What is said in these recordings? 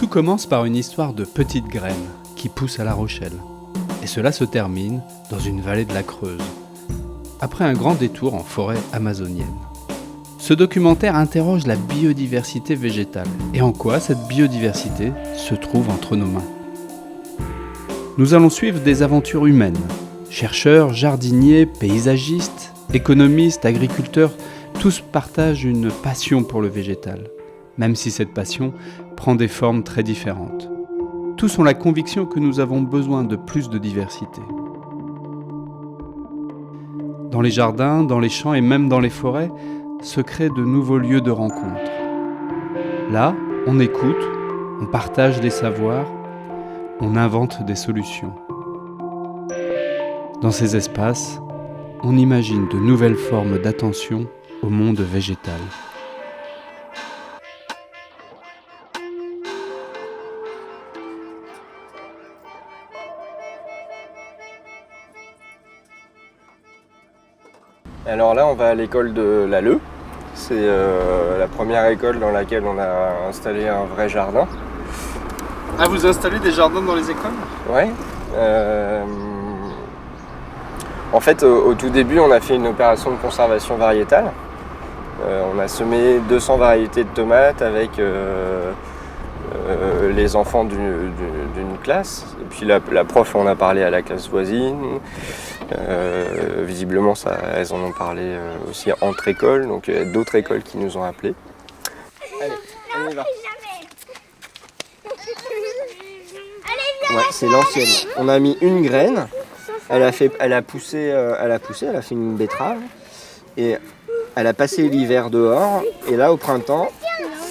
Tout commence par une histoire de petites graines qui poussent à La Rochelle. Et cela se termine dans une vallée de la Creuse, après un grand détour en forêt amazonienne. Ce documentaire interroge la biodiversité végétale et en quoi cette biodiversité se trouve entre nos mains. Nous allons suivre des aventures humaines. Chercheurs, jardiniers, paysagistes, économistes, agriculteurs, tous partagent une passion pour le végétal, même si cette passion prend des formes très différentes. Tous ont la conviction que nous avons besoin de plus de diversité. Dans les jardins, dans les champs et même dans les forêts, se créent de nouveaux lieux de rencontre. Là, on écoute, on partage des savoirs, on invente des solutions. Dans ces espaces, on imagine de nouvelles formes d'attention au monde végétal. Alors là, on va à l'école de l'Alleu. C'est la première école dans laquelle on a installé un vrai jardin. Ah, vous installez des jardins dans les écoles ? Ouais. En fait, au tout début, on a fait une opération de conservation variétale. On a semé 200 variétés de tomates avec les enfants d'une classe. Et puis la prof en a parlé à la classe voisine. Visiblement, elles en ont parlé aussi entre écoles, donc il y a d'autres écoles qui nous ont appelés. Allez, on y va. Ouais, c'est l'ancienne. On a mis une graine, elle a poussé, elle a fait une betterave et elle a passé l'hiver dehors. Et là, au printemps,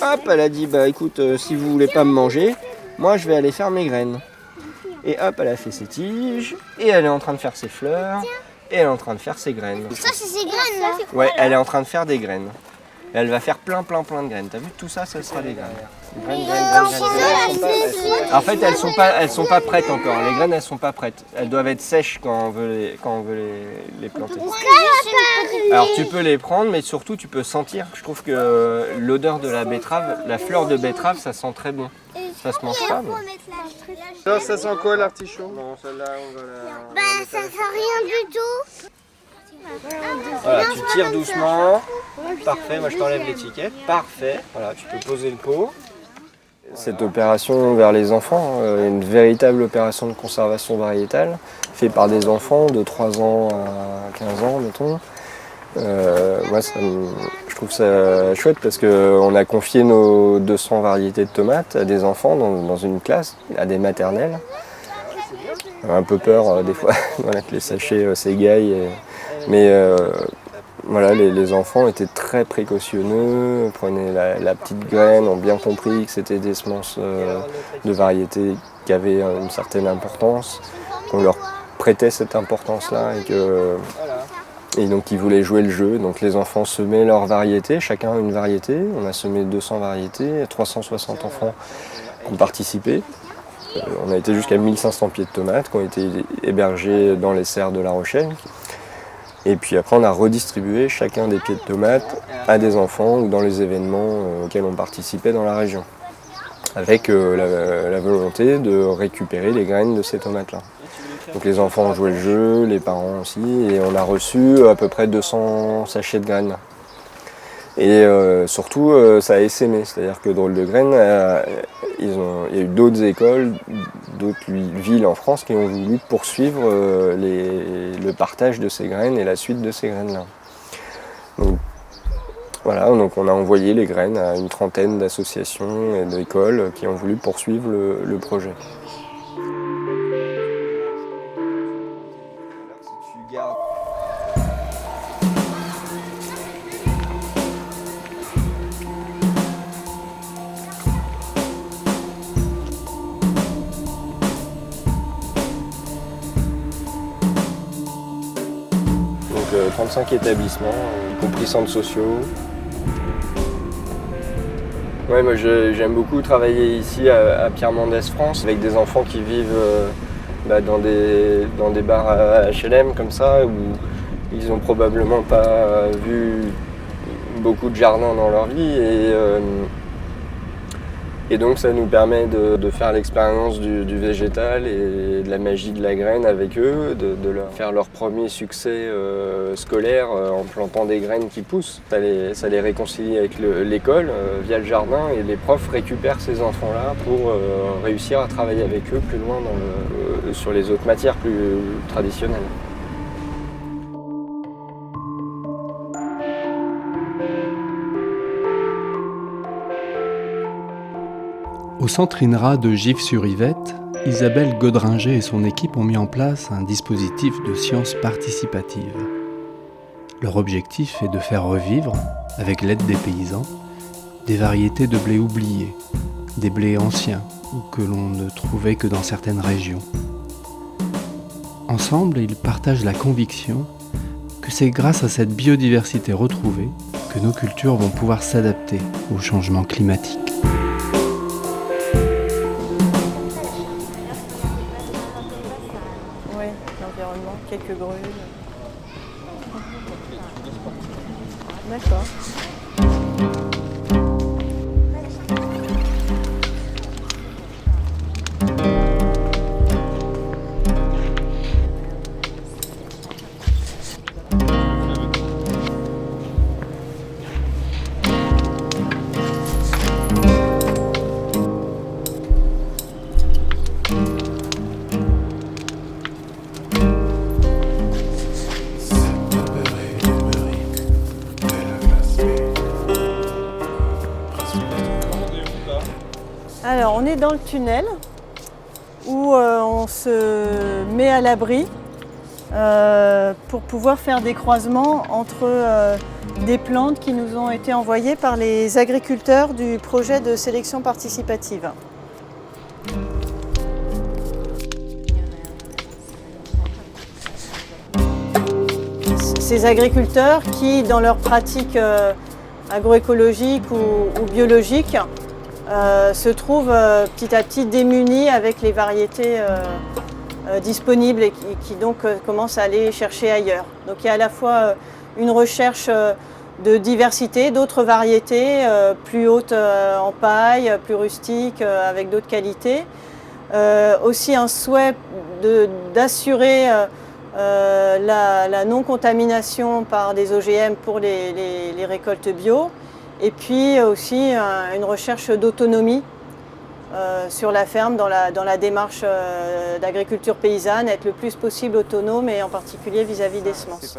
hop, elle a dit bah écoute, si vous voulez pas me manger, moi je vais aller faire mes graines. Et hop, elle a fait ses tiges, et elle est en train de faire ses fleurs, et elle est en train de faire ses graines. Ça, c'est ses graines, là. Ouais, elle est en train de faire des graines. Et elle va faire plein de graines. T'as vu, tout ça, ça sera des graines. Graines. En fait, elles sont pas prêtes encore. Les graines, elles sont pas prêtes. Elles doivent être sèches quand on veut les planter. Alors, tu peux les prendre, mais surtout, tu peux sentir. Je trouve que l'odeur de la betterave, la fleur de betterave, ça sent très bon. Ça se mange pas, mais... Alors, ça sent quoi l'artichaut ? Non, celle-là, on va la... Bah, ça sent rien du tout. Voilà, tu tires doucement. Parfait, moi je t'enlève l'étiquette. Parfait, voilà, tu peux poser le pot. Cette opération vers les enfants, une véritable opération de conservation variétale, faite par des enfants de 3 ans à 15 ans, mettons. Moi, je trouve ça chouette parce qu'on a confié nos 200 variétés de tomates à des enfants dans une classe, à des maternelles. Un peu peur des fois voilà, que les sachets s'égaillent. Mais voilà, les enfants étaient très précautionneux, prenaient la petite graine, ont bien compris que c'était des semences de variétés qui avaient une certaine importance, qu'on leur prêtait cette importance-là et donc ils voulaient jouer le jeu. Donc les enfants semaient leurs variétés, chacun une variété. On a semé 200 variétés, 360 enfants qui ont participé. On a été jusqu'à 1500 pieds de tomates qui ont été hébergés dans les serres de La Rochelle. Et puis après, on a redistribué chacun des pieds de tomates à des enfants ou dans les événements auxquels on participait dans la région, avec la volonté de récupérer les graines de ces tomates-là. Donc les enfants ont joué le jeu, les parents aussi, et on a reçu à peu près 200 sachets de graines. Et surtout, ça a essaimé, c'est-à-dire que Drôle de Graines, il y a eu d'autres écoles, d'autres villes en France qui ont voulu poursuivre le partage de ces graines et la suite de ces graines-là. Donc voilà, donc on a envoyé les graines à une trentaine d'associations et d'écoles qui ont voulu poursuivre le projet. Donc 35 établissements, y compris centres sociaux. Ouais, moi j'aime beaucoup travailler ici à Pierre Mendès France avec des enfants qui vivent dans des bars à HLM comme ça où ils n'ont probablement pas vu beaucoup de jardins dans leur vie Et donc ça nous permet de faire l'expérience du végétal et de la magie de la graine avec eux, de leur faire leur premier succès scolaire en plantant des graines qui poussent. Ça les réconcilie avec l'école via le jardin, et les profs récupèrent ces enfants-là pour réussir à travailler avec eux plus loin sur les autres matières plus traditionnelles. Au centre INRA de Gif-sur-Yvette, Isabelle Godringer et son équipe ont mis en place un dispositif de sciences participatives. Leur objectif est de faire revivre, avec l'aide des paysans, des variétés de blé oubliées, des blés anciens ou que l'on ne trouvait que dans certaines régions. Ensemble, ils partagent la conviction que c'est grâce à cette biodiversité retrouvée que nos cultures vont pouvoir s'adapter au changement climatique. Oui, l'environnement, quelques grues. D'accord. Alors, on est dans le tunnel où on se met à l'abri pour pouvoir faire des croisements entre des plantes qui nous ont été envoyées par les agriculteurs du projet de sélection participative. Ces agriculteurs qui, dans leur pratique agroécologique ou biologique, se trouvent petit à petit démunis avec les variétés disponibles et qui donc commencent à aller chercher ailleurs. Donc il y a à la fois une recherche de diversité, d'autres variétés plus hautes en paille, plus rustiques, avec d'autres qualités. Aussi un souhait d'assurer la non-contamination par des OGM pour les récoltes bio. Et puis aussi une recherche d'autonomie sur la ferme dans la démarche d'agriculture paysanne, être le plus possible autonome et en particulier vis-à-vis des semences.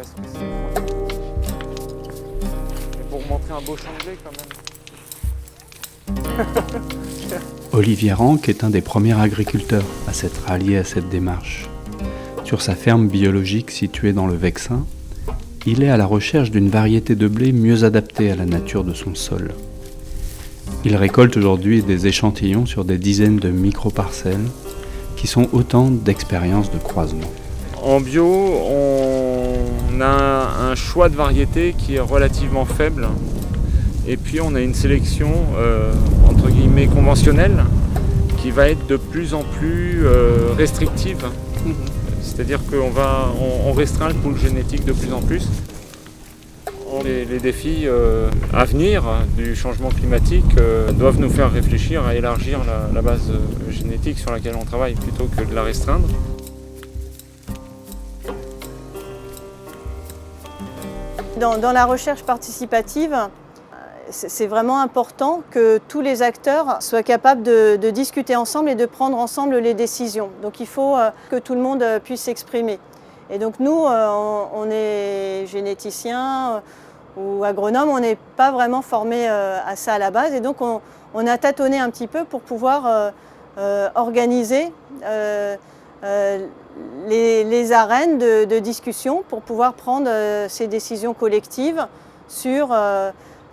Et pour montrer un beau champ de blé quand même. Olivier Ranck est un des premiers agriculteurs à s'être rallié à cette démarche. Sur sa ferme biologique située dans le Vexin, il est à la recherche d'une variété de blé mieux adaptée à la nature de son sol. Il récolte aujourd'hui des échantillons sur des dizaines de micro-parcelles qui sont autant d'expériences de croisement. En bio, on a un choix de variétés qui est relativement faible, et puis on a une sélection entre guillemets conventionnelle qui va être de plus en plus restrictive. C'est-à-dire qu'on restreint le pool génétique de plus en plus. Les défis à venir du changement climatique doivent nous faire réfléchir à élargir la base génétique sur laquelle on travaille plutôt que de la restreindre. Dans la recherche participative, c'est vraiment important que tous les acteurs soient capables de discuter ensemble et de prendre ensemble les décisions. Donc il faut que tout le monde puisse s'exprimer. Et donc nous, on est généticiens ou agronomes, on n'est pas vraiment formés à ça à la base. Et donc on a tâtonné un petit peu pour pouvoir organiser les arènes de discussion pour pouvoir prendre ces décisions collectives sur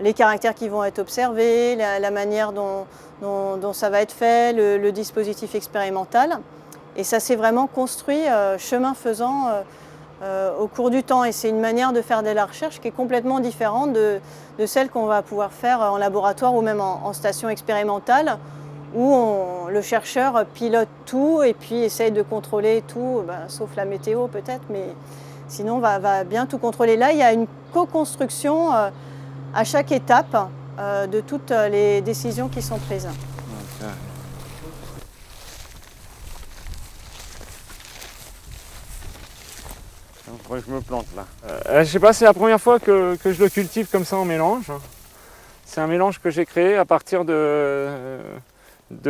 les caractères qui vont être observés, la manière dont ça va être fait, le dispositif expérimental. Et ça s'est vraiment construit chemin faisant au cours du temps. Et c'est une manière de faire de la recherche qui est complètement différente de celle qu'on va pouvoir faire en laboratoire ou même en station expérimentale, où le chercheur pilote tout et puis essaye de contrôler tout, sauf la météo peut-être, mais sinon va bien tout contrôler. Là, il y a une co-construction à chaque étape de toutes les décisions qui sont prises. Faudrait que je me plante là. Je sais pas, c'est la première fois que je le cultive comme ça en mélange. C'est un mélange que j'ai créé à partir de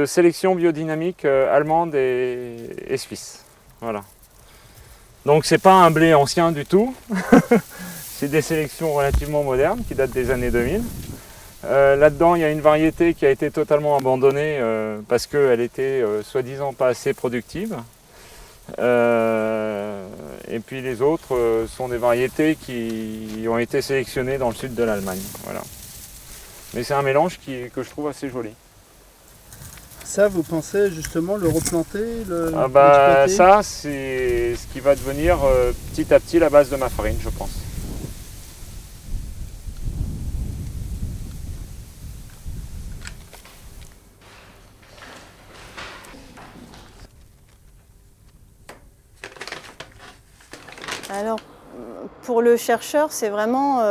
sélection biodynamique allemande et suisse. Voilà. Donc c'est pas un blé ancien du tout. C'est des sélections relativement modernes qui datent des années 2000. Là-dedans, il y a une variété qui a été totalement abandonnée parce qu'elle était soi-disant pas assez productive. Et puis les autres sont des variétés qui ont été sélectionnées dans le sud de l'Allemagne. Voilà. Mais c'est un mélange que je trouve assez joli. Ça, vous pensez justement le replanter, ça, c'est ce qui va devenir petit à petit la base de ma farine, je pense. Alors, pour le chercheur, c'est vraiment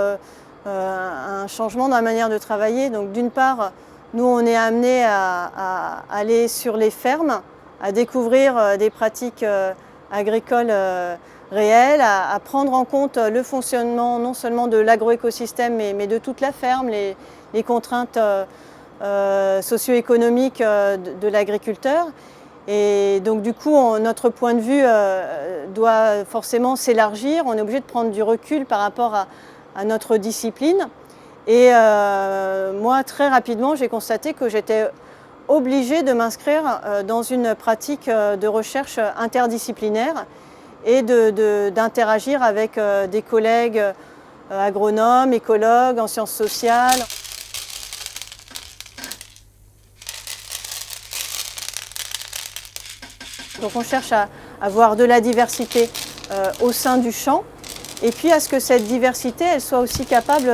un changement dans la manière de travailler. Donc, d'une part, nous, on est amenés à aller sur les fermes, à découvrir des pratiques agricoles réelles, à prendre en compte le fonctionnement non seulement de l'agroécosystème, mais de toute la ferme, les contraintes socio-économiques de l'agriculteur. Et donc du coup, notre point de vue doit forcément s'élargir. On est obligé de prendre du recul par rapport à notre discipline. Et moi, très rapidement, j'ai constaté que j'étais obligée de m'inscrire dans une pratique de recherche interdisciplinaire et d'interagir avec des collègues agronomes, écologues, en sciences sociales. Donc on cherche à avoir de la diversité au sein du champ et puis à ce que cette diversité elle soit aussi capable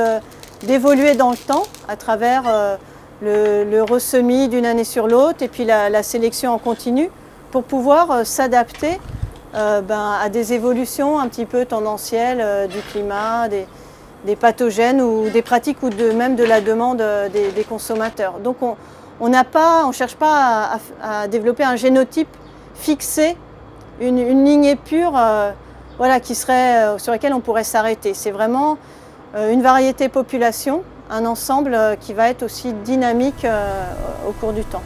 d'évoluer dans le temps à travers le ressemis d'une année sur l'autre et puis la sélection en continu pour pouvoir s'adapter à des évolutions un petit peu tendancielles du climat, des pathogènes ou des pratiques ou même de la demande des consommateurs. Donc on ne cherche pas à développer un génotype fixé, une lignée pure sur laquelle on pourrait s'arrêter. C'est vraiment une variété population, un ensemble qui va être aussi dynamique au cours du temps.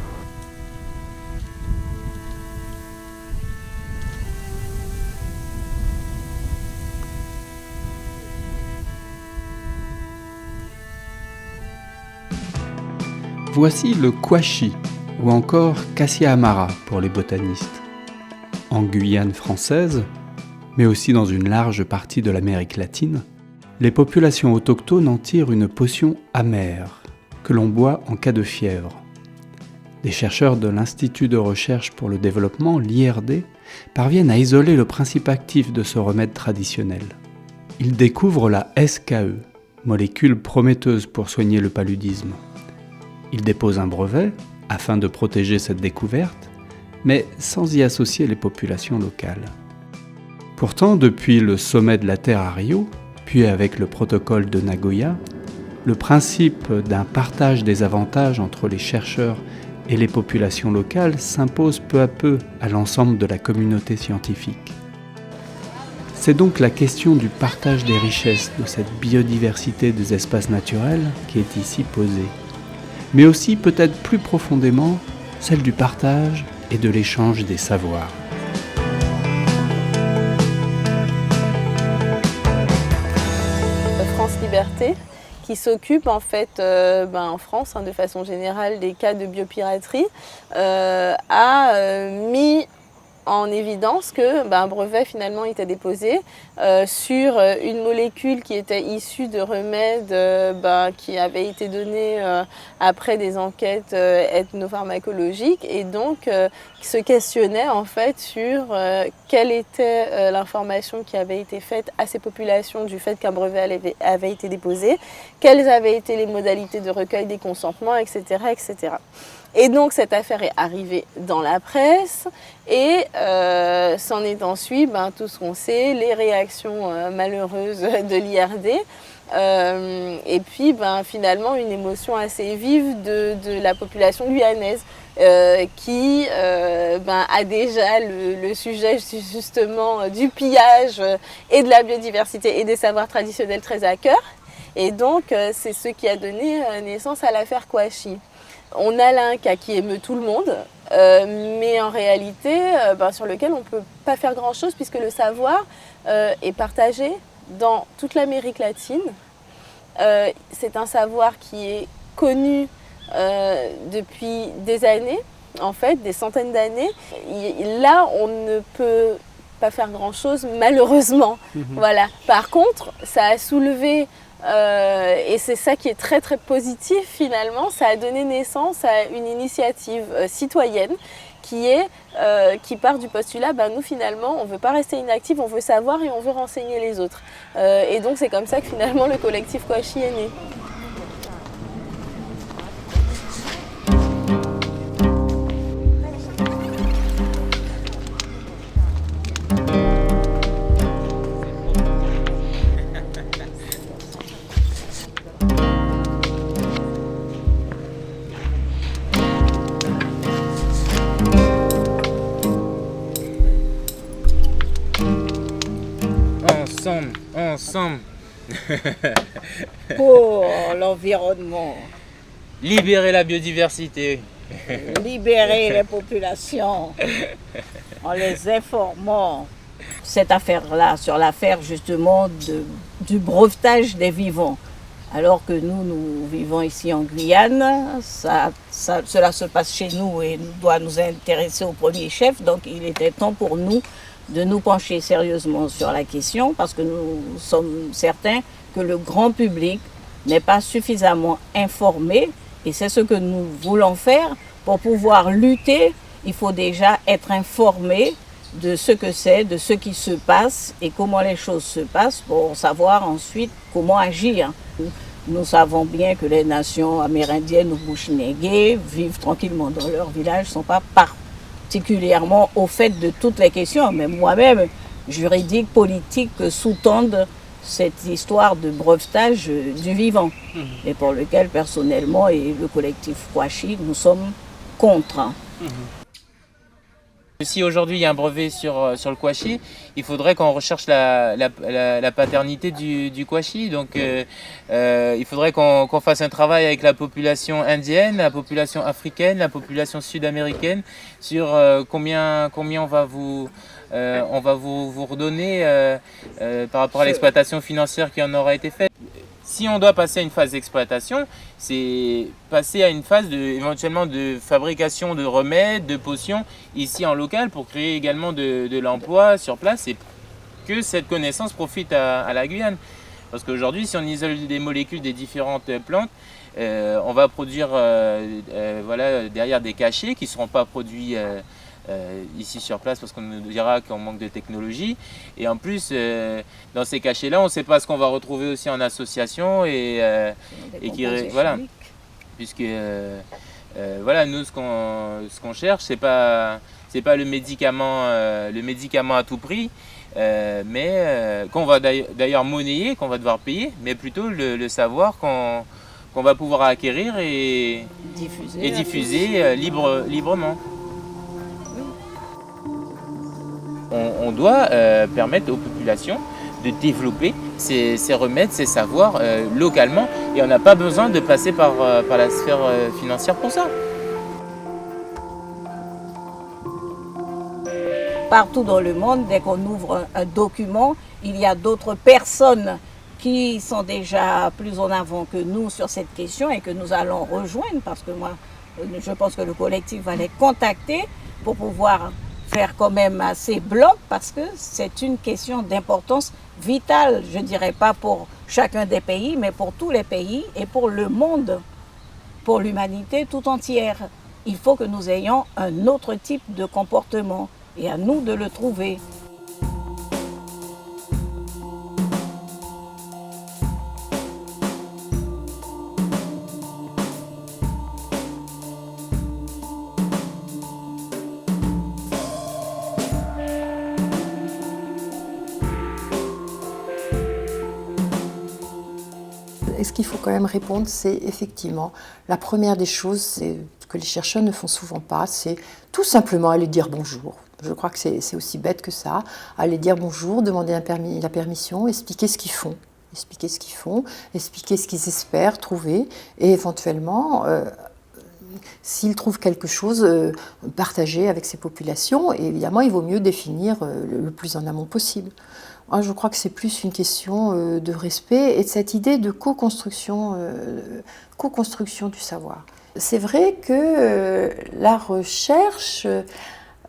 Voici le Quachi, ou encore Cassia amara pour les botanistes. En Guyane française, mais aussi dans une large partie de l'Amérique latine, les populations autochtones en tirent une potion amère que l'on boit en cas de fièvre. Des chercheurs de l'Institut de recherche pour le développement, l'IRD, parviennent à isoler le principe actif de ce remède traditionnel. Ils découvrent la SKE, molécule prometteuse pour soigner le paludisme. Ils déposent un brevet afin de protéger cette découverte, mais sans y associer les populations locales. Pourtant, depuis le sommet de la Terre à Rio, puis avec le protocole de Nagoya, le principe d'un partage des avantages entre les chercheurs et les populations locales s'impose peu à peu à l'ensemble de la communauté scientifique. C'est donc la question du partage des richesses de cette biodiversité des espaces naturels qui est ici posée, mais aussi peut-être plus profondément celle du partage et de l'échange des savoirs. France Liberté, qui s'occupe en fait en France de façon générale des cas de biopiraterie, a mis en évidence que un brevet finalement était déposé sur une molécule qui était issue de remèdes qui avaient été donnés après des enquêtes ethnopharmacologiques et donc qui se questionnait en fait sur quelle était l'information qui avait été faite à ces populations du fait qu'un brevet avait été déposé, quelles avaient été les modalités de recueil des consentements, etc., etc. Et donc cette affaire est arrivée dans la presse et s'en est ensuite tout ce qu'on sait, les réactions malheureuses de l'IRD Et puis finalement une émotion assez vive de la population guyanaise qui a déjà le sujet justement du pillage et de la biodiversité et des savoirs traditionnels très à cœur. Et donc c'est ce qui a donné naissance à l'affaire Kouachi. On a là un cas qui émeut tout le monde, mais en réalité sur lequel on ne peut pas faire grand-chose puisque le savoir est partagé dans toute l'Amérique latine. C'est un savoir qui est connu depuis des années, en fait, des centaines d'années. Là, on ne peut pas faire grand-chose, malheureusement. Voilà. Par contre, ça a soulevé, et c'est ça qui est très très positif finalement, ça a donné naissance à une initiative citoyenne qui part du postulat, nous finalement on ne veut pas rester inactif, on veut savoir et on veut renseigner les autres. Et donc c'est comme ça que finalement le collectif Kouachi est né. Ensemble. Pour l'environnement, Libérer la biodiversité. libérer les populations en les informant. Cette affaire-là, sur l'affaire justement du brevetage des vivants. Alors que nous vivons ici en Guyane, cela se passe chez nous et doit nous intéresser au premier chef. Donc il était temps pour nous de nous pencher sérieusement sur la question parce que nous sommes certains que le grand public n'est pas suffisamment informé et c'est ce que nous voulons faire. Pour pouvoir lutter, il faut déjà être informé de ce que c'est, de ce qui se passe et comment les choses se passent pour savoir ensuite comment agir. Nous savons bien que les nations amérindiennes ou bushinégé vivent tranquillement dans leur village, ne sont pas particulièrement au fait de toutes les questions, mais moi-même, juridique, politique, sous-tendent cette histoire de brevetage du vivant, et pour lequel personnellement et le collectif Kouachi, nous sommes contre. Si aujourd'hui il y a un brevet sur le Kouachi, il faudrait qu'on recherche la paternité du Kouachi. Donc il faudrait qu'on fasse un travail avec la population indienne, la population africaine, la population sud-américaine sur combien on va vous redonner par rapport à l'exploitation financière qui en aura été faite. Si on doit passer à une phase d'exploitation, c'est passer à une phase éventuellement de fabrication de remèdes, de potions ici en local pour créer également de l'emploi sur place et que cette connaissance profite à la Guyane. Parce qu'aujourd'hui, si on isole des molécules des différentes plantes, on va produire derrière des cachets qui ne seront pas produits ici sur place parce qu'on nous dira qu'on manque de technologie et en plus dans ces cachets là on ne sait pas ce qu'on va retrouver aussi en association et qui voilà puisque nous ce qu'on cherche c'est pas le médicament à tout prix mais qu'on va d'ailleurs monnayer, qu'on va devoir payer, mais plutôt le savoir qu'on va pouvoir acquérir et diffuser librement. On doit permettre aux populations de développer ces remèdes, ces savoirs localement et on n'a pas besoin de passer par la sphère financière pour ça. Partout dans le monde, dès qu'on ouvre un document, il y a d'autres personnes qui sont déjà plus en avant que nous sur cette question et que nous allons rejoindre parce que moi, je pense que le collectif va les contacter pour pouvoir faire quand même assez bloc parce que c'est une question d'importance vitale, je ne dirais pas pour chacun des pays, mais pour tous les pays et pour le monde, pour l'humanité tout entière. Il faut que nous ayons un autre type de comportement et à nous de le trouver. Et ce qu'il faut quand même répondre, c'est effectivement, la première des choses, c'est que les chercheurs ne font souvent pas, c'est tout simplement aller dire bonjour. Je crois que c'est aussi bête que ça. Aller dire bonjour, demander la permission, expliquer ce qu'ils font. Expliquer ce qu'ils espèrent trouver, et éventuellement, s'ils trouvent quelque chose, partager avec ces populations. Et évidemment, il vaut mieux définir le plus en amont possible. Moi, je crois que c'est plus une question de respect et de cette idée de co-construction du savoir. C'est vrai que la recherche,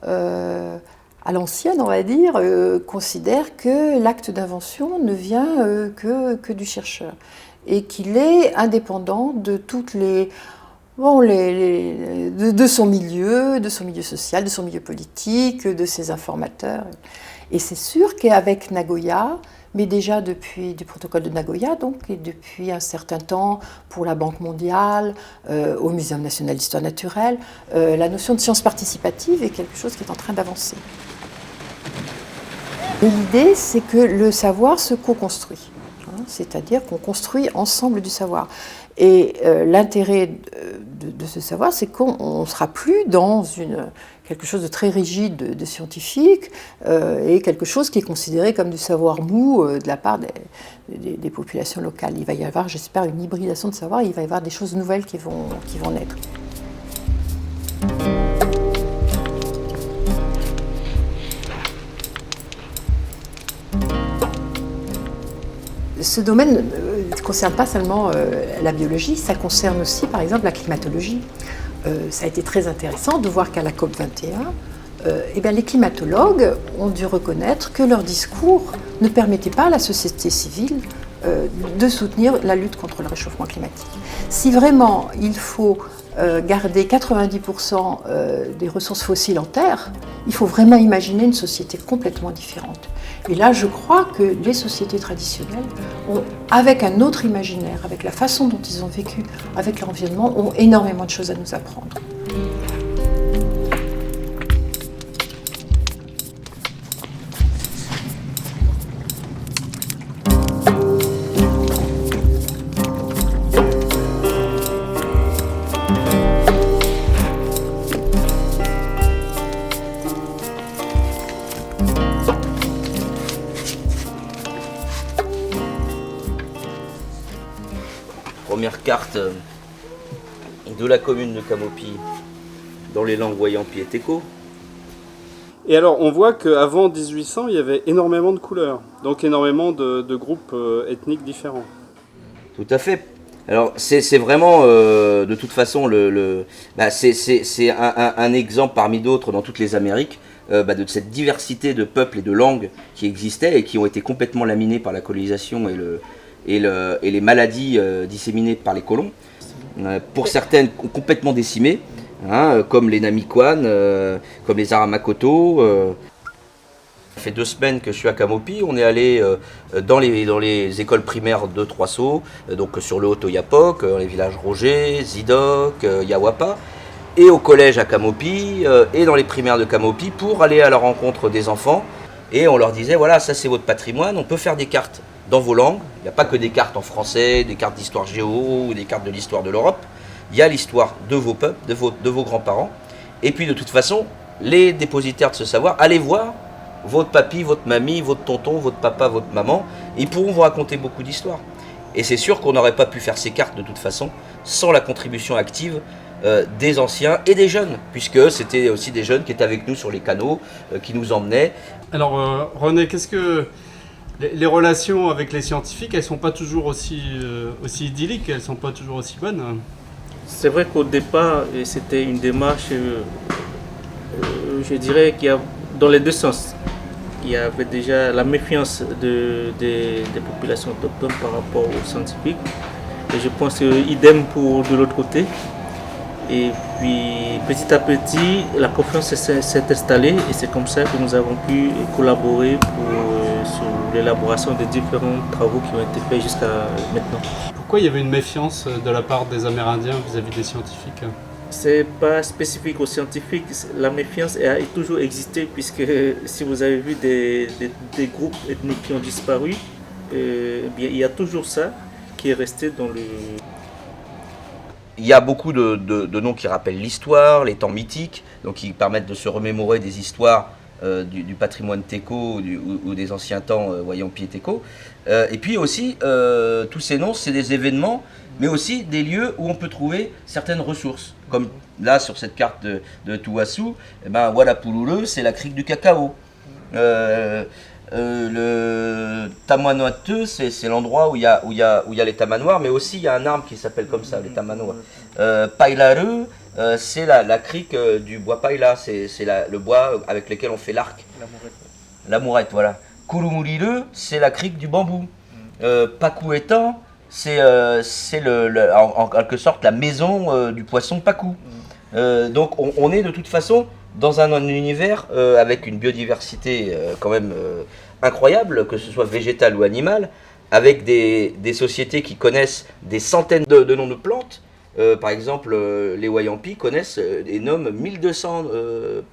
à l'ancienne, on va dire, considère que l'acte d'invention ne vient que du chercheur et qu'il est indépendant de toutes de son milieu social, de son milieu politique, de ses informateurs. Et c'est sûr qu'avec Nagoya, mais déjà depuis du protocole de Nagoya, donc, et depuis un certain temps pour la Banque mondiale, au Muséum national d'histoire naturelle, la notion de science participative est quelque chose qui est en train d'avancer. Et l'idée, c'est que le savoir se co-construit, hein, c'est-à-dire qu'on construit ensemble du savoir. Et l'intérêt de ce savoir, c'est qu'on ne sera plus dans quelque chose de très rigide de scientifique et quelque chose qui est considéré comme du savoir mou de la part des populations locales. Il va y avoir, j'espère, une hybridation de savoir, il va y avoir des choses nouvelles qui vont naître. Ce domaine ne concerne pas seulement la biologie, ça concerne aussi par exemple la climatologie. Ça a été très intéressant de voir qu'à la COP21, les climatologues ont dû reconnaître que leur discours ne permettait pas à la société civile de soutenir la lutte contre le réchauffement climatique. Si vraiment il faut garder 90% des ressources fossiles en Terre, il faut vraiment imaginer une société complètement différente. Et là, je crois que les sociétés traditionnelles, avec un autre imaginaire, avec la façon dont ils ont vécu avec leur environnement, ont énormément de choses à nous apprendre. Première carte de la commune de Camopi dans les langues Wayampi et Teko. Et alors, on voit qu'avant 1800, il y avait énormément de couleurs, donc énormément de groupes ethniques différents. Tout à fait. Alors, c'est vraiment, de toute façon, c'est un exemple parmi d'autres dans toutes les Amériques, de cette diversité de peuples et de langues qui existaient et qui ont été complètement laminées par la colonisation et les maladies disséminées par les colons, pour certaines complètement décimées, hein, comme les Namikwan, comme les Aramakoto. Ça fait 2 semaines que je suis à Camopi, on est allé dans les écoles primaires de Trois-Sceaux, donc sur le Haut-Oyapok, les villages Roger, Zidok, Yawapa, et au collège à Camopi, et dans les primaires de Camopi, pour aller à la rencontre des enfants. Et on leur disait, voilà, ça c'est votre patrimoine, on peut faire des cartes dans vos langues. Il n'y a pas que des cartes en français, des cartes d'histoire géo ou des cartes de l'histoire de l'Europe. Il y a l'histoire de vos peuples, de vos grands-parents. Et puis de toute façon, les dépositaires de ce savoir, allez voir votre papy, votre mamie, votre tonton, votre papa, votre maman. Ils pourront vous raconter beaucoup d'histoires. Et c'est sûr qu'on n'aurait pas pu faire ces cartes de toute façon sans la contribution active des anciens et des jeunes, puisque c'était aussi des jeunes qui étaient avec nous sur les canaux, qui nous emmenaient. Alors René, qu'est-ce que... Les relations avec les scientifiques, elles ne sont pas toujours aussi idylliques, elles ne sont pas toujours aussi bonnes. C'est vrai qu'au départ, c'était une démarche, je dirais qu'il y a dans les deux sens. Il y avait déjà la méfiance des populations autochtones par rapport aux scientifiques. Et je pense idem pour de l'autre côté. Et puis petit à petit, la confiance s'est installée et c'est comme ça que nous avons pu collaborer sur l'élaboration des différents travaux qui ont été faits jusqu'à maintenant. Pourquoi il y avait une méfiance de la part des Amérindiens vis-à-vis des scientifiques? C'est pas spécifique aux scientifiques, la méfiance a toujours existé puisque si vous avez vu des groupes ethniques qui ont disparu, bien, il y a toujours ça qui est resté dans le... Il y a beaucoup de noms qui rappellent l'histoire, les temps mythiques, donc qui permettent de se remémorer des histoires du patrimoine Teco ou des anciens temps Wayampi et Teco. Et puis aussi, tous ces noms, c'est des événements, mais aussi des lieux où on peut trouver certaines ressources. Comme là, sur cette carte de Tuasu, eh ben, Walapulule, c'est la crique du cacao. Le Tamanoateux, c'est l'endroit où il y a les tamanoirs, mais aussi il y a un arbre qui s'appelle comme ça, les tamanoirs. Pailareux, c'est la crique du bois paila, c'est le bois avec lequel on fait l'arc. La mourette, voilà. Kurumulile, c'est la crique du bambou. Pakuetan, c'est en quelque sorte la maison du poisson Pakou. Donc on est de toute façon dans un univers avec une biodiversité quand même incroyable, que ce soit végétale ou animale, avec des sociétés qui connaissent des centaines de noms de plantes. Par exemple, les Wayampi connaissent et nomment 1200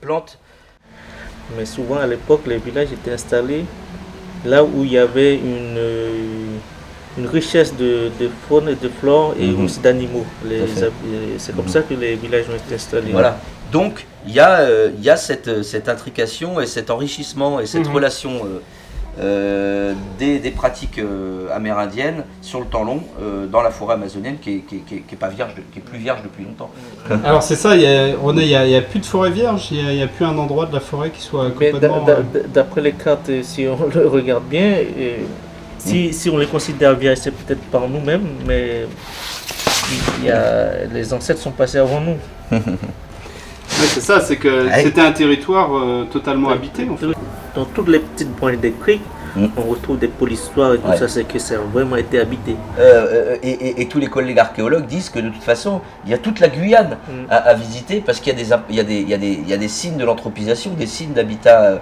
plantes. Mais souvent à l'époque, les villages étaient installés là où il y avait une richesse de faune et de flore et aussi d'animaux. C'est comme ça que les villages ont été installés. Voilà. Donc il y a cette intrication et cet enrichissement et cette relation des pratiques amérindiennes sur le temps long dans la forêt amazonienne qui est plus vierge depuis longtemps. Alors c'est ça, il n'y a plus de forêt vierge, il n'y a plus un endroit de la forêt qui soit complètement... D'après les cartes, si on le regarde bien, si on les considère vierges, c'est peut-être par nous-mêmes, mais les ancêtres sont passés avant nous. Ouais, c'est ça, c'est que c'était un territoire totalement habité en fait. Dans toutes les petites branches des criques, on retrouve des polyhistoires et tout ça, c'est que ça a vraiment été habité. Et tous les collègues archéologues disent que de toute façon, il y a toute la Guyane à visiter parce qu'il y a des signes de l'anthropisation, des signes d'habitat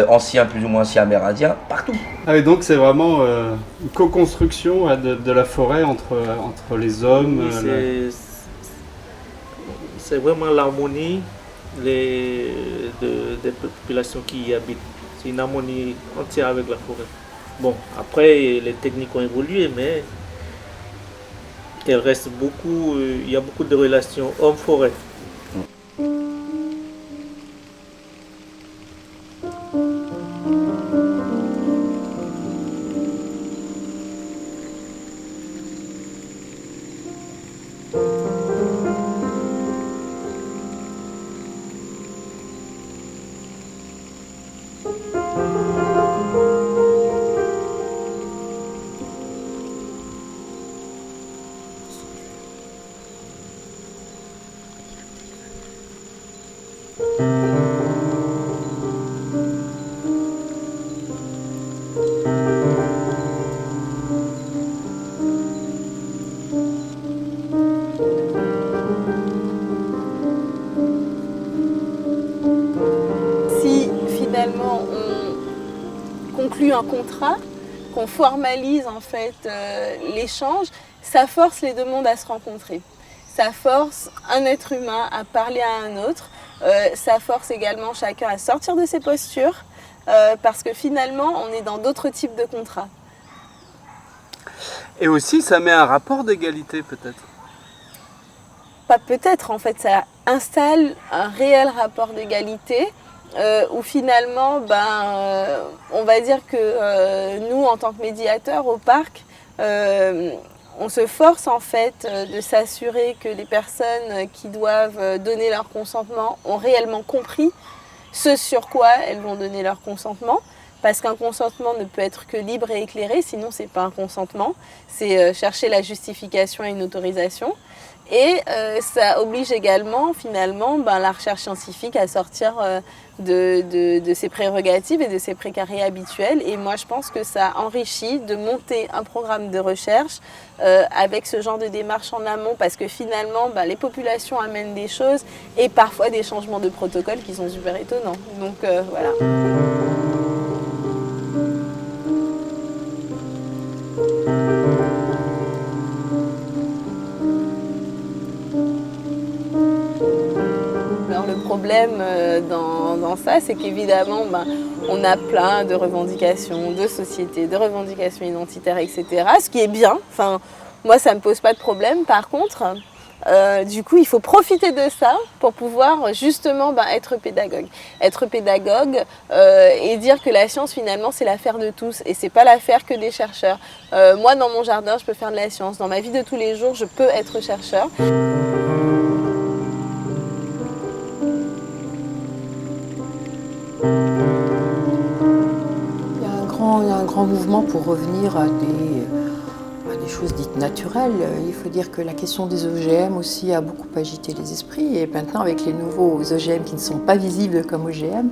anciens, plus ou moins anciens amérindiens, partout. Ah oui, donc c'est vraiment une co-construction de la forêt entre les hommes. Oui, c'est vraiment l'harmonie des populations qui y habitent. C'est une harmonie entière avec la forêt. Bon, après, les techniques ont évolué, mais il reste beaucoup, il y a beaucoup de relations homme-forêt. Un contrat, qu'on formalise en fait l'échange, ça force les deux mondes à se rencontrer. Ça force un être humain à parler à un autre, ça force également chacun à sortir de ses postures, parce que finalement on est dans d'autres types de contrats. Et aussi ça met un rapport d'égalité peut-être. Pas peut-être, en fait ça installe un réel rapport d'égalité. Où finalement, on va dire que nous, en tant que médiateurs au parc, on se force en fait de s'assurer que les personnes qui doivent donner leur consentement ont réellement compris ce sur quoi elles vont donner leur consentement. Parce qu'un consentement ne peut être que libre et éclairé, sinon c'est pas un consentement, c'est chercher la justification à une autorisation. Et ça oblige également finalement la recherche scientifique à sortir de ses prérogatives et de ses précarés habituels. Et moi je pense que ça enrichit de monter un programme de recherche avec ce genre de démarche en amont, parce que finalement les populations amènent des choses et parfois des changements de protocole qui sont super étonnants. Donc voilà. Le problème dans ça, c'est qu'évidemment, on a plein de revendications de société, de revendications identitaires, etc. Ce qui est bien. Enfin, Moi, ça ne me pose pas de problème. Par contre, du coup, il faut profiter de ça pour pouvoir justement être pédagogue. Être pédagogue et dire que la science, finalement, c'est l'affaire de tous et c'est pas l'affaire que des chercheurs. Moi, dans mon jardin, je peux faire de la science. Dans ma vie de tous les jours, je peux être chercheur. Il y a un grand mouvement pour revenir à des choses dites naturelles. Il faut dire que la question des OGM aussi a beaucoup agité les esprits et maintenant avec les nouveaux OGM qui ne sont pas visibles comme OGM,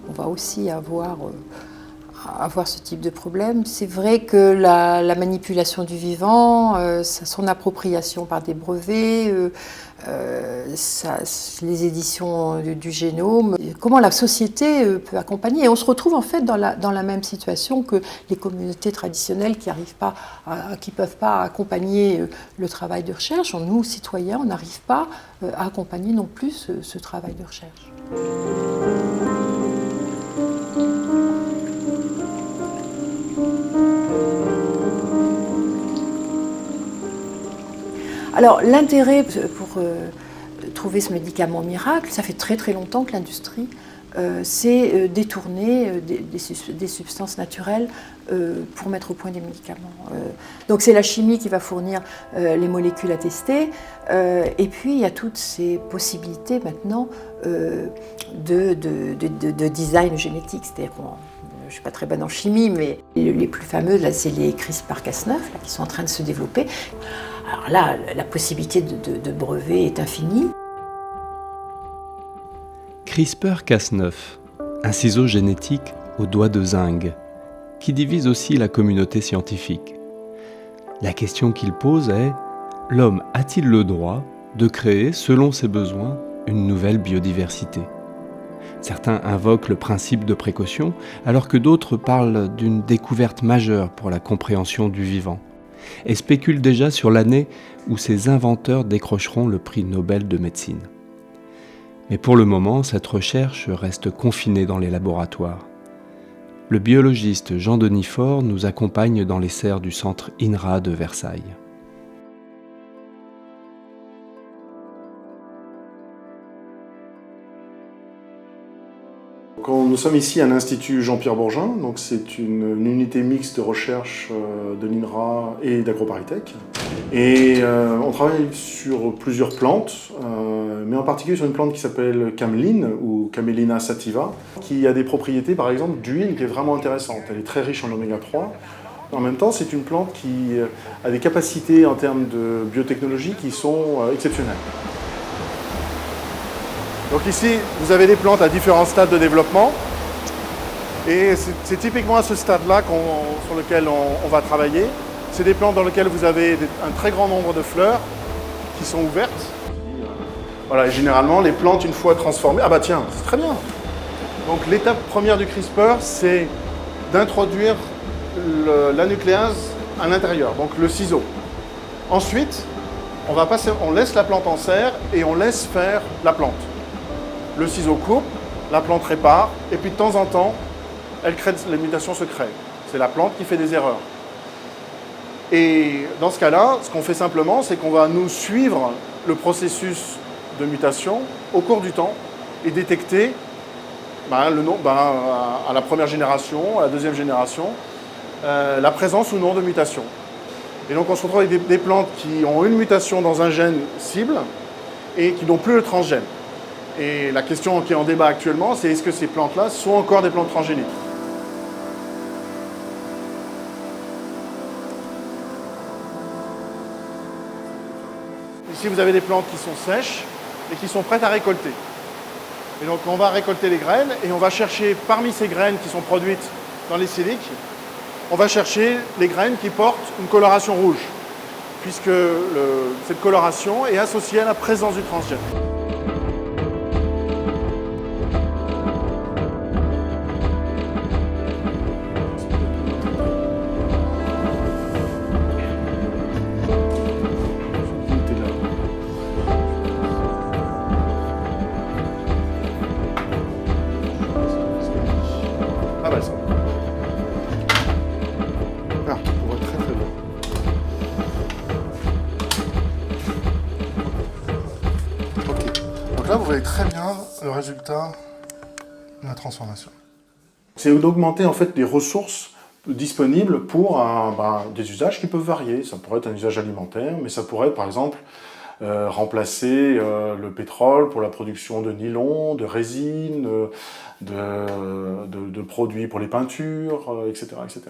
on va aussi avoir ce type de problème. C'est vrai que la manipulation du vivant, son appropriation par des brevets, les éditions du génome, comment la société peut accompagner. Et on se retrouve en fait dans la même situation que les communautés traditionnelles qui ne peuvent pas accompagner le travail de recherche. Nous, citoyens, on n'arrive pas à accompagner non plus ce travail de recherche. Alors l'intérêt pour trouver ce médicament miracle, ça fait très très longtemps que l'industrie s'est détournée des substances naturelles pour mettre au point des médicaments. Donc c'est la chimie qui va fournir les molécules à tester et puis il y a toutes ces possibilités maintenant de design génétique, c'est-à-dire je ne suis pas très bonne en chimie, mais les plus fameuses, là, c'est les CRISPR-Cas9 qui sont en train de se développer. Alors là, la possibilité de brevet est infinie. CRISPR-Cas9, un ciseau génétique au doigt de zinc, qui divise aussi la communauté scientifique. La question qu'il pose est, l'homme a-t-il le droit de créer, selon ses besoins, une nouvelle biodiversité ? Certains invoquent le principe de précaution, alors que d'autres parlent d'une découverte majeure pour la compréhension du vivant, et spéculent déjà sur l'année où ces inventeurs décrocheront le prix Nobel de médecine. Mais pour le moment, cette recherche reste confinée dans les laboratoires. Le biologiste Jean-Denis Faure nous accompagne dans les serres du centre INRA de Versailles. Nous sommes ici à l'Institut Jean-Pierre Bourgin, donc c'est une unité mixte de recherche de l'INRA et d'AgroParisTech. Et on travaille sur plusieurs plantes, mais en particulier sur une plante qui s'appelle cameline ou Camelina sativa, qui a des propriétés par exemple d'huile qui est vraiment intéressante. Elle est très riche en oméga 3. En même temps, c'est une plante qui a des capacités en termes de biotechnologie qui sont exceptionnelles. Donc ici, vous avez des plantes à différents stades de développement. Et c'est typiquement à ce stade-là sur lequel on va travailler. C'est des plantes dans lesquelles vous avez un très grand nombre de fleurs qui sont ouvertes. Voilà, et généralement, les plantes, une fois transformées... Ah bah tiens, c'est très bien. Donc l'étape première du CRISPR, c'est d'introduire la nucléase à l'intérieur, donc le ciseau. Ensuite, on laisse la plante en serre et on laisse faire la plante. Le ciseau coupe, la plante répare, et puis de temps en temps, les mutations se créent. C'est la plante qui fait des erreurs. Et dans ce cas-là, ce qu'on fait simplement, c'est qu'on va nous suivre le processus de mutation au cours du temps et détecter à la première génération, à la deuxième génération, la présence ou non de mutation. Et donc on se retrouve avec des plantes qui ont une mutation dans un gène cible et qui n'ont plus le transgène. Et la question qui est en débat actuellement, c'est est-ce que ces plantes-là sont encore des plantes transgéniques ? Ici, vous avez des plantes qui sont sèches et qui sont prêtes à récolter. Et donc, on va récolter les graines et on va chercher, parmi ces graines qui sont produites dans les siliques, on va chercher les graines qui portent une coloration rouge, puisque cette coloration est associée à la présence du transgène. Donc là, vous voyez très bien le résultat de la transformation. C'est d'augmenter en fait les ressources disponibles pour des usages qui peuvent varier. Ça pourrait être un usage alimentaire, mais ça pourrait être par exemple remplacer le pétrole pour la production de nylon, de résine, de produits pour les peintures, etc., etc.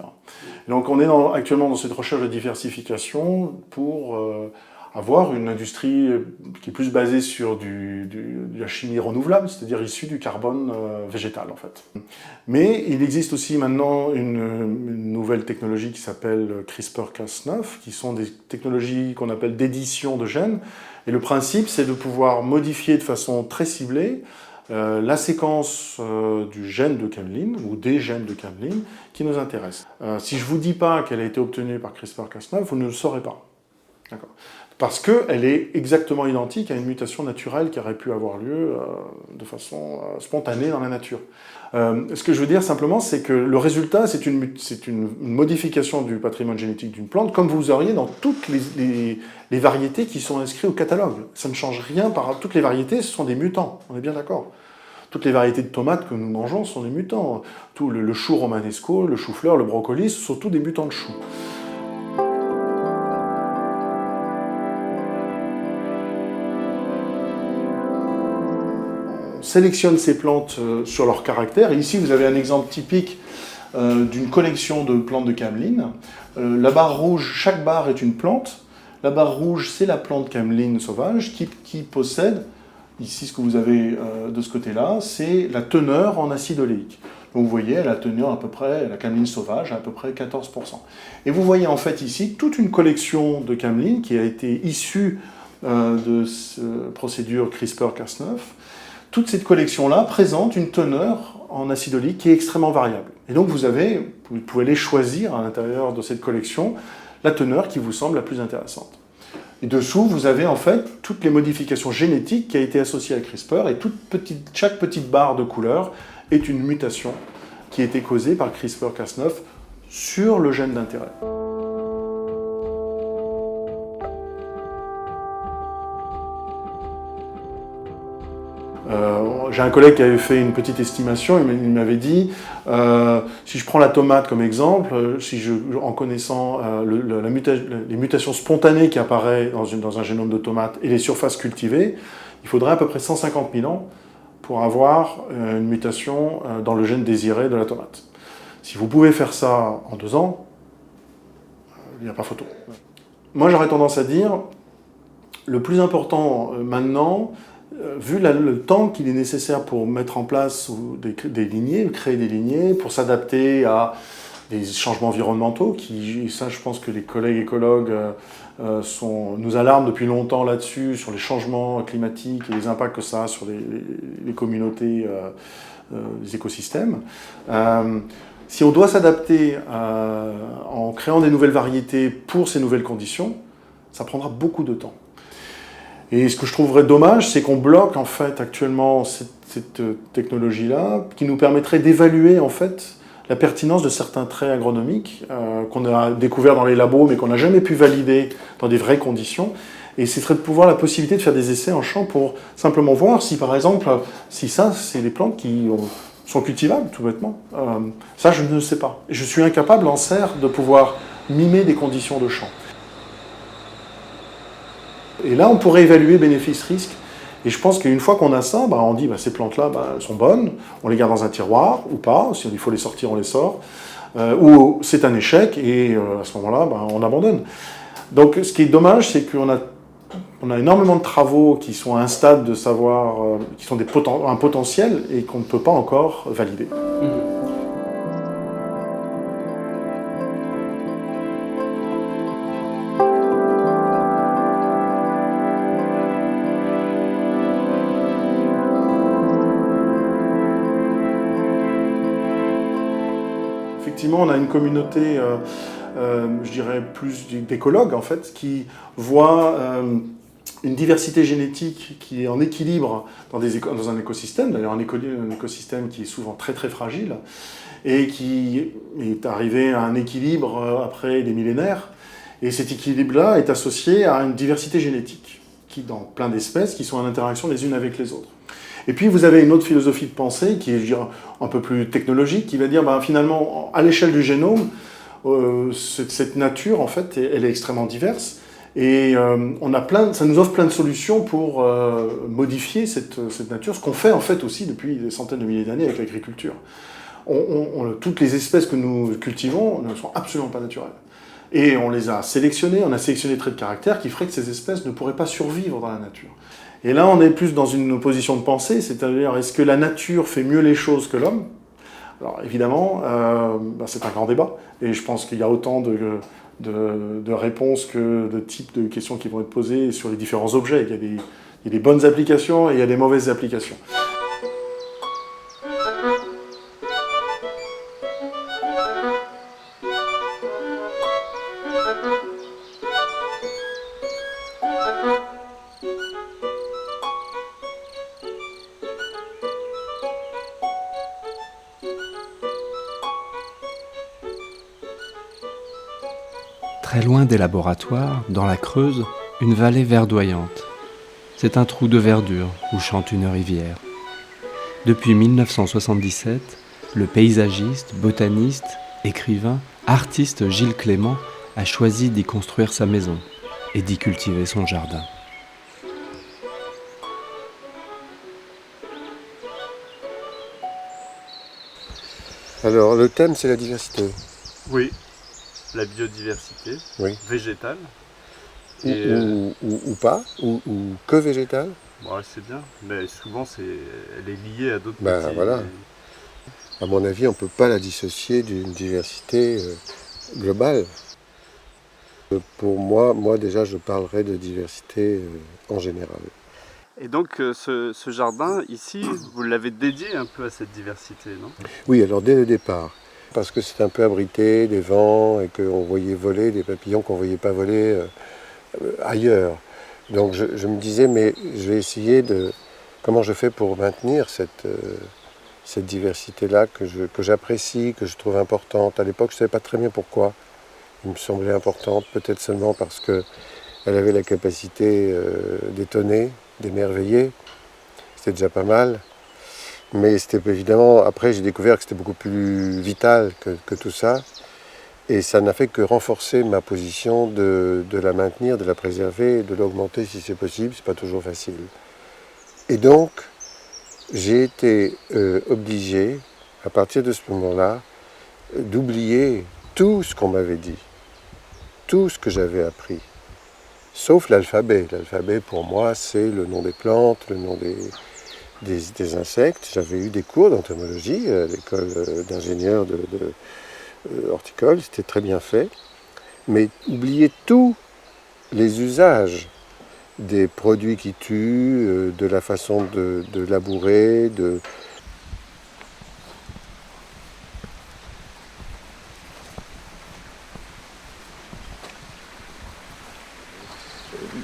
Et donc on est actuellement dans cette recherche de diversification pour avoir une industrie qui est plus basée sur de la chimie renouvelable, c'est-à-dire issue du carbone végétal en fait. Mais il existe aussi maintenant une nouvelle technologie qui s'appelle CRISPR-Cas9, qui sont des technologies qu'on appelle d'édition de gènes. Et le principe, c'est de pouvoir modifier de façon très ciblée la séquence du gène de cameline, ou des gènes de cameline, qui nous intéressent. Si je ne vous dis pas qu'elle a été obtenue par CRISPR-Cas9, vous ne le saurez pas. D'accord. Parce qu'elle est exactement identique à une mutation naturelle qui aurait pu avoir lieu de façon spontanée dans la nature. Ce que je veux dire simplement, c'est que le résultat, c'est une modification du patrimoine génétique d'une plante, comme vous auriez dans toutes les variétés qui sont inscrites au catalogue. Ça ne change rien par toutes les variétés, ce sont des mutants, on est bien d'accord. Toutes les variétés de tomates que nous mangeons sont des mutants. Tout le chou romanesco, le chou-fleur, le brocoli, ce sont tous des mutants de choux. Sélectionne ces plantes sur leur caractère. Et ici, vous avez un exemple typique d'une collection de plantes de cameline. La barre rouge, chaque barre est une plante. La barre rouge, c'est la plante cameline sauvage qui possède, ici ce que vous avez de ce côté-là, c'est la teneur en acide oléique. Donc vous voyez, elle a teneur à peu près, la cameline sauvage, à peu près 14%. Et vous voyez en fait ici toute une collection de cameline qui a été issue de cette procédure CRISPR-Cas9. Toute cette collection-là présente une teneur en acide oléique qui est extrêmement variable. Et donc vous pouvez aller choisir à l'intérieur de cette collection la teneur qui vous semble la plus intéressante. Et dessous, vous avez en fait toutes les modifications génétiques qui ont été associées à CRISPR, et chaque petite barre de couleur est une mutation qui a été causée par CRISPR-Cas9 sur le gène d'intérêt. J'ai un collègue qui avait fait une petite estimation, il m'avait dit, si je prends la tomate comme exemple, en connaissant les mutations spontanées qui apparaissent dans un génome de tomate et les surfaces cultivées, il faudrait à peu près 150 000 ans pour avoir une mutation dans le gène désiré de la tomate. Si vous pouvez faire ça en 2 ans, il n'y a pas photo. Moi j'aurais tendance à dire, le plus important maintenant, vu le temps qu'il est nécessaire pour mettre en place des lignées, créer des lignées, pour s'adapter à des changements environnementaux, et ça je pense que les collègues écologues nous alarment depuis longtemps là-dessus, sur les changements climatiques et les impacts que ça a sur les communautés, les écosystèmes. Si on doit s'adapter en créant des nouvelles variétés pour ces nouvelles conditions, ça prendra beaucoup de temps. Et ce que je trouverais dommage, c'est qu'on bloque en fait actuellement cette technologie-là, qui nous permettrait d'évaluer en fait la pertinence de certains traits agronomiques qu'on a découverts dans les labos, mais qu'on n'a jamais pu valider dans des vraies conditions. Et ce serait de pouvoir la possibilité de faire des essais en champ pour simplement voir si, par exemple, si ça, c'est des plantes qui sont cultivables, tout bêtement. Ça, je ne sais pas. Je suis incapable en serre de pouvoir mimer des conditions de champ. Et là, on pourrait évaluer bénéfice-risque. Et je pense qu'une fois qu'on a ça, on dit ces plantes-là, elles sont bonnes, on les garde dans un tiroir ou pas, si il faut les sortir, on les sort, ou c'est un échec et à ce moment-là, on abandonne. Donc ce qui est dommage, c'est qu'on a énormément de travaux qui sont à un stade de savoir, qui sont un potentiel et qu'on ne peut pas encore valider. Effectivement, on a une communauté, je dirais plus d'écologues en fait, qui voient une diversité génétique qui est en équilibre dans un écosystème, d'ailleurs un écosystème qui est souvent très très fragile, et qui est arrivé à un équilibre après des millénaires. Et cet équilibre-là est associé à une diversité génétique dans plein d'espèces qui sont en interaction les unes avec les autres. Et puis vous avez une autre philosophie de pensée qui est, je dirais, un peu plus technologique, qui va dire finalement, à l'échelle du génome, cette nature, en fait, elle est extrêmement diverse. Et ça nous offre plein de solutions pour modifier cette nature, ce qu'on fait en fait aussi depuis des centaines de milliers d'années avec l'agriculture. Toutes les espèces que nous cultivons ne sont absolument pas naturelles. Et on les a sélectionnées, on a sélectionné des traits de caractère qui feraient que ces espèces ne pourraient pas survivre dans la nature. Et là, on est plus dans une position de pensée, c'est-à-dire, est-ce que la nature fait mieux les choses que l'homme ? Alors évidemment, c'est un grand débat, et je pense qu'il y a autant de réponses que de types de questions qui vont être posées sur les différents objets. Il y a des bonnes applications et il y a des mauvaises applications. Très loin des laboratoires, dans la Creuse, une vallée verdoyante. C'est un trou de verdure où chante une rivière. Depuis 1977, le paysagiste, botaniste, écrivain, artiste Gilles Clément a choisi d'y construire sa maison et d'y cultiver son jardin. Alors, le thème, c'est la diversité. Oui. La biodiversité, oui. Végétale. Ou pas, ou que végétale. Ouais, c'est bien, mais souvent elle est liée à d'autres petits... Voilà. À mon avis, on ne peut pas la dissocier d'une diversité globale. Pour moi déjà, je parlerai de diversité en général. Et donc, ce jardin, ici, vous l'avez dédié un peu à cette diversité, non ? Oui, alors dès le départ. Parce que c'est un peu abrité des vents et qu'on voyait voler des papillons qu'on ne voyait pas voler ailleurs. Donc je me disais, mais je vais essayer de... Comment je fais pour maintenir cette diversité-là que j'apprécie, que je trouve importante. À l'époque, je ne savais pas très bien pourquoi. Il me semblait importante, peut-être seulement parce qu'elle avait la capacité d'étonner, d'émerveiller. C'était déjà pas mal. Mais c'était évidemment, après j'ai découvert que c'était beaucoup plus vital que tout ça. Et ça n'a fait que renforcer ma position de la maintenir, de la préserver, de l'augmenter si c'est possible, c'est pas toujours facile. Et donc, j'ai été obligé, à partir de ce moment-là, d'oublier tout ce qu'on m'avait dit, tout ce que j'avais appris, sauf l'alphabet. L'alphabet pour moi, c'est le nom des plantes, le nom des insectes. J'avais eu des cours d'entomologie à l'école d'ingénieur horticole, c'était très bien fait. Mais oublier tous les usages des produits qui tuent, de la façon de labourer,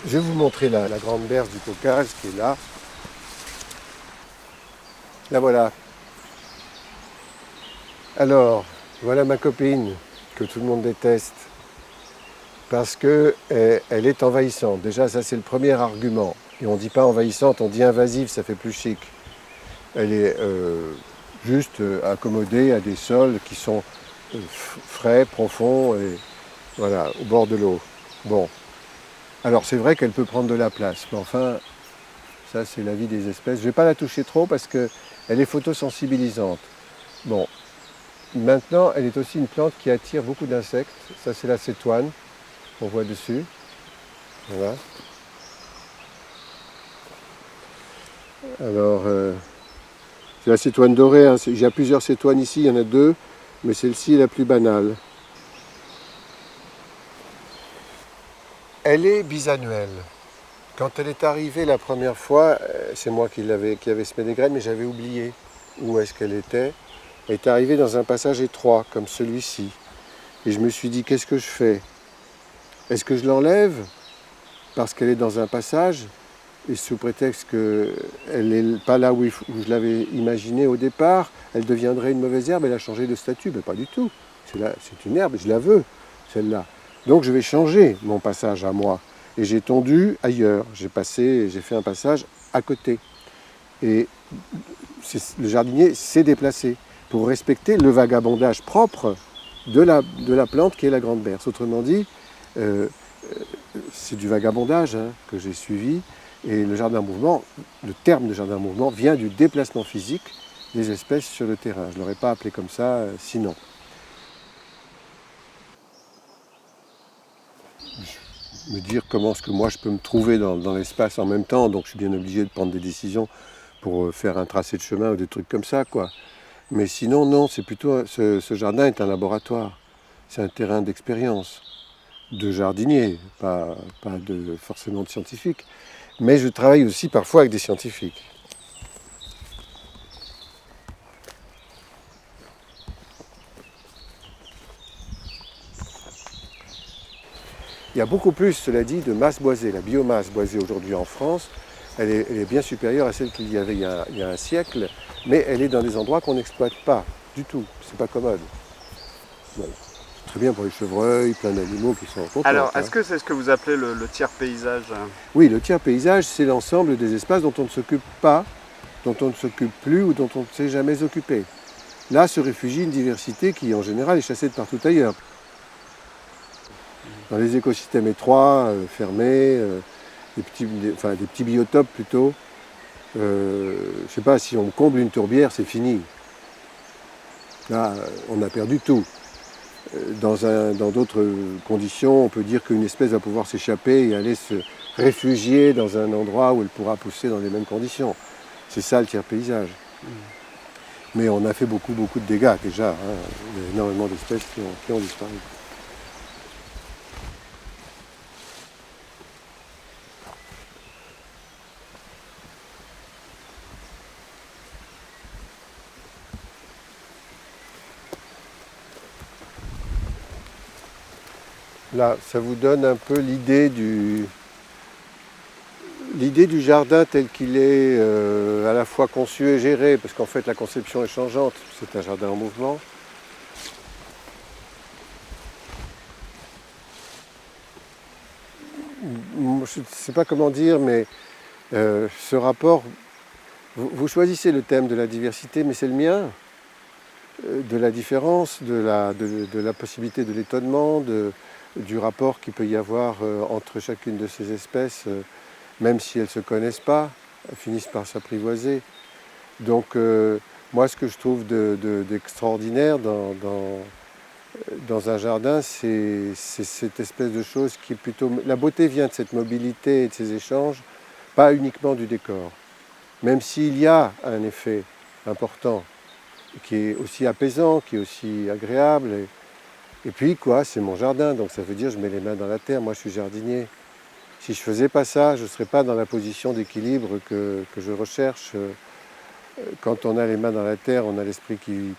Je vais vous montrer la grande berge du Caucase qui est là. La voilà. Alors, voilà ma copine que tout le monde déteste parce qu'elle est envahissante. Déjà, ça c'est le premier argument. Et on ne dit pas envahissante, on dit invasive, ça fait plus chic. Elle est juste accommodée à des sols qui sont frais, profonds, et voilà, au bord de l'eau. Bon. Alors c'est vrai qu'elle peut prendre de la place, mais enfin, ça c'est la vie des espèces. Je ne vais pas la toucher trop parce qu'elle est photosensibilisante. Bon, maintenant elle est aussi une plante qui attire beaucoup d'insectes. Ça c'est la cétoine qu'on voit dessus. Voilà. Alors, c'est la cétoine dorée. Hein. Il y a plusieurs cétoines ici, il y en a deux, mais celle-ci est la plus banale. Elle est bisannuelle. Quand elle est arrivée la première fois, c'est moi qui avais semé des graines, mais j'avais oublié où est-ce qu'elle était. Elle est arrivée dans un passage étroit, comme celui-ci. Et je me suis dit, qu'est-ce que je fais? Est-ce que je l'enlève parce qu'elle est dans un passage, et sous prétexte qu'elle n'est pas là où je l'avais imaginé au départ, elle deviendrait une mauvaise herbe, elle a changé de statut? Mais pas du tout. C'est une herbe, je la veux, celle-là. Donc je vais changer mon passage à moi. et j'ai tondu ailleurs. J'ai fait un passage à côté. Et le jardinier s'est déplacé pour respecter le vagabondage propre de la plante qui est la grande berce. Autrement dit, c'est du vagabondage que j'ai suivi. Et le jardin mouvement, le terme de jardin mouvement vient du déplacement physique des espèces sur le terrain. Je ne l'aurais pas appelé comme ça sinon. Me dire comment est-ce que moi je peux me trouver dans l'espace en même temps, donc je suis bien obligé de prendre des décisions pour faire un tracé de chemin ou des trucs comme ça, quoi. Mais sinon, non, c'est plutôt, ce jardin est un laboratoire. C'est un terrain d'expérience, de jardinier, pas forcément de scientifique. Mais je travaille aussi parfois avec des scientifiques. Il y a beaucoup plus, cela dit, de masse boisée. La biomasse boisée aujourd'hui en France, elle est bien supérieure à celle qu'il y avait il y a un siècle, mais elle est dans des endroits qu'on n'exploite pas du tout. C'est pas commode. Bon, c'est très bien pour les chevreuils, plein d'animaux qui sont contents. Alors, est-ce que c'est ce que vous appelez le tiers paysage? Oui, le tiers paysage, c'est l'ensemble des espaces dont on ne s'occupe pas, dont on ne s'occupe plus ou dont on ne s'est jamais occupé. Là se réfugie une diversité qui, en général, est chassée de partout ailleurs. Dans les écosystèmes étroits, fermés, des petits biotopes plutôt, je ne sais pas, si on comble une tourbière, c'est fini. Là, on a perdu tout. Dans d'autres conditions, on peut dire qu'une espèce va pouvoir s'échapper et aller se réfugier dans un endroit où elle pourra pousser dans les mêmes conditions. C'est ça le tiers paysage. Mais on a fait beaucoup de dégâts déjà. Il y a énormément d'espèces qui ont disparu. Là, ça vous donne un peu l'idée du jardin tel qu'il est à la fois conçu et géré, parce qu'en fait la conception est changeante, c'est un jardin en mouvement. Je ne sais pas comment dire, mais ce rapport, vous choisissez le thème de la diversité, mais c'est le mien, de la différence, de la possibilité de l'étonnement, du rapport qu'il peut y avoir entre chacune de ces espèces, même si elles ne se connaissent pas, elles finissent par s'apprivoiser. Donc moi, ce que je trouve d'extraordinaire dans un jardin, c'est cette espèce de chose qui est plutôt... La beauté vient de cette mobilité et de ces échanges, pas uniquement du décor. Même s'il y a un effet important, qui est aussi apaisant, qui est aussi agréable. Et puis, quoi, c'est mon jardin, donc ça veut dire que je mets les mains dans la terre. Moi, je suis jardinier. Si je ne faisais pas ça, je ne serais pas dans la position d'équilibre que je recherche. Quand on a les mains dans la terre, on a l'esprit qui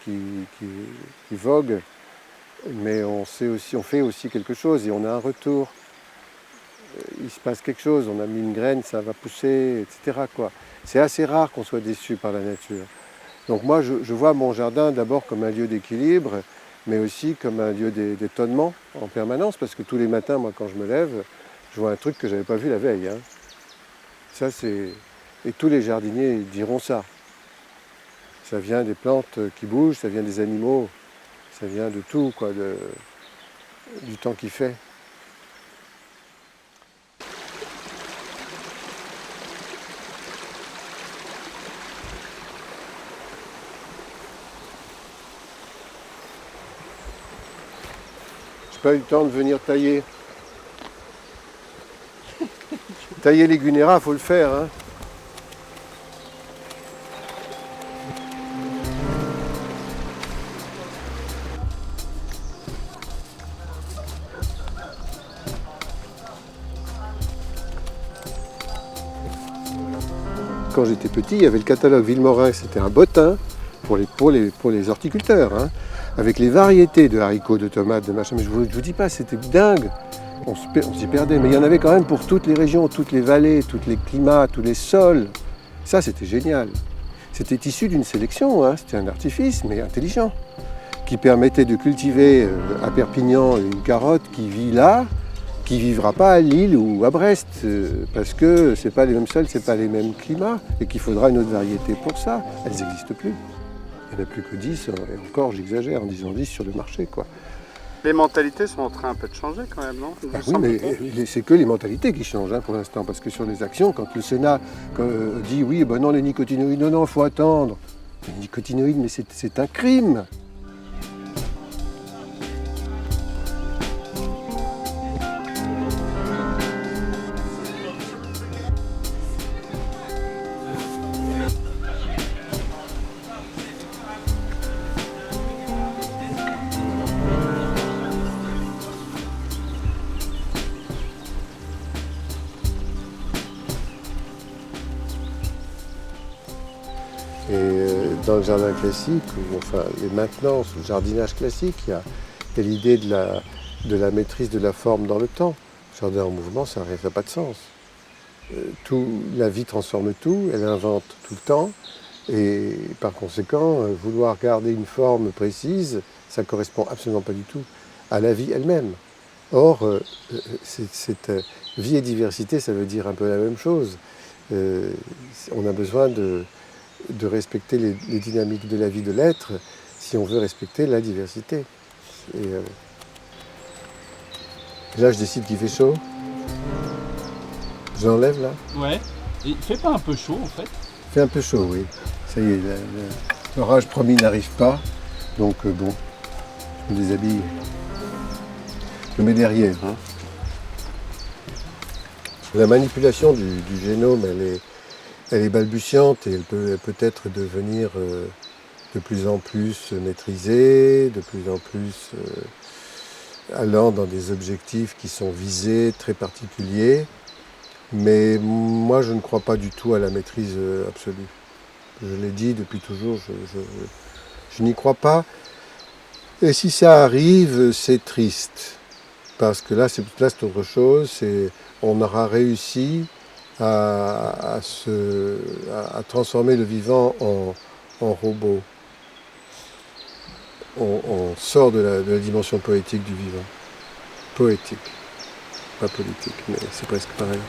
vogue, mais on fait aussi quelque chose et on a un retour. Il se passe quelque chose, on a mis une graine, ça va pousser, etc. C'est assez rare qu'on soit déçu par la nature. Donc moi, je vois mon jardin d'abord comme un lieu d'équilibre, mais aussi comme un lieu d'étonnement en permanence, parce que tous les matins, moi, quand je me lève, je vois un truc que je n'avais pas vu la veille. Ça, et tous les jardiniers diront ça. Ça vient des plantes qui bougent, ça vient des animaux, ça vient de tout, du temps qu'il fait. Pas eu le temps de venir tailler. Tailler les gunéras, il faut le faire. Quand j'étais petit, il y avait le catalogue Villemorin, c'était un bottin pour les horticulteurs. Avec les variétés de haricots, de tomates, de machin. Mais je vous dis pas, c'était dingue. On s'y perdait. Mais il y en avait quand même pour toutes les régions, toutes les vallées, tous les climats, tous les sols. Ça, c'était génial. C'était issu d'une sélection. C'était un artifice, mais intelligent, qui permettait de cultiver à Perpignan une carotte qui vit là, qui qui ne vivra pas à Lille ou à Brest, parce que ce n'est pas les mêmes sols, ce n'est pas les mêmes climats, et qu'il faudra une autre variété pour ça. Elles n'existent plus. Il n'y en a plus que 10, et encore j'exagère en disant 10 sur le marché, quoi. Les mentalités sont en train un peu de changer quand même, non? Ah oui, mais c'est que les mentalités qui changent pour l'instant, parce que sur les actions, quand le Sénat dit oui, ben non, les nicotinoïdes, non, il faut attendre. Les nicotinoïdes, mais c'est un crime. Et dans le jardin classique, ou enfin les maintenances, le jardinage classique, il y a l'idée de la maîtrise de la forme dans le temps. Le jardin en mouvement, ça n'a pas de sens. La vie transforme tout, elle invente tout le temps, et par conséquent, vouloir garder une forme précise, ça ne correspond absolument pas du tout à la vie elle-même. Or, cette vie et diversité, ça veut dire un peu la même chose. On a besoin de respecter les dynamiques de la vie de l'être si on veut respecter la diversité. Et là, je décide qu'il fait chaud. Je l'enlève là. Ouais. Et il fait pas un peu chaud en fait? Il fait un peu chaud, oui. Ça y est, l'orage promis n'arrive pas. Donc bon, je me déshabille. Je me mets derrière. Hein. La manipulation du génome, elle est balbutiante et elle peut peut-être devenir de plus en plus maîtrisée, de plus en plus allant dans des objectifs qui sont visés, très particuliers. Mais moi, je ne crois pas du tout à la maîtrise absolue. Je l'ai dit depuis toujours, je n'y crois pas. Et si ça arrive, c'est triste. Parce que là, c'est autre chose. On aura réussi à transformer le vivant en robot. On sort de la dimension poétique du vivant. Poétique, pas politique, mais c'est presque pareil.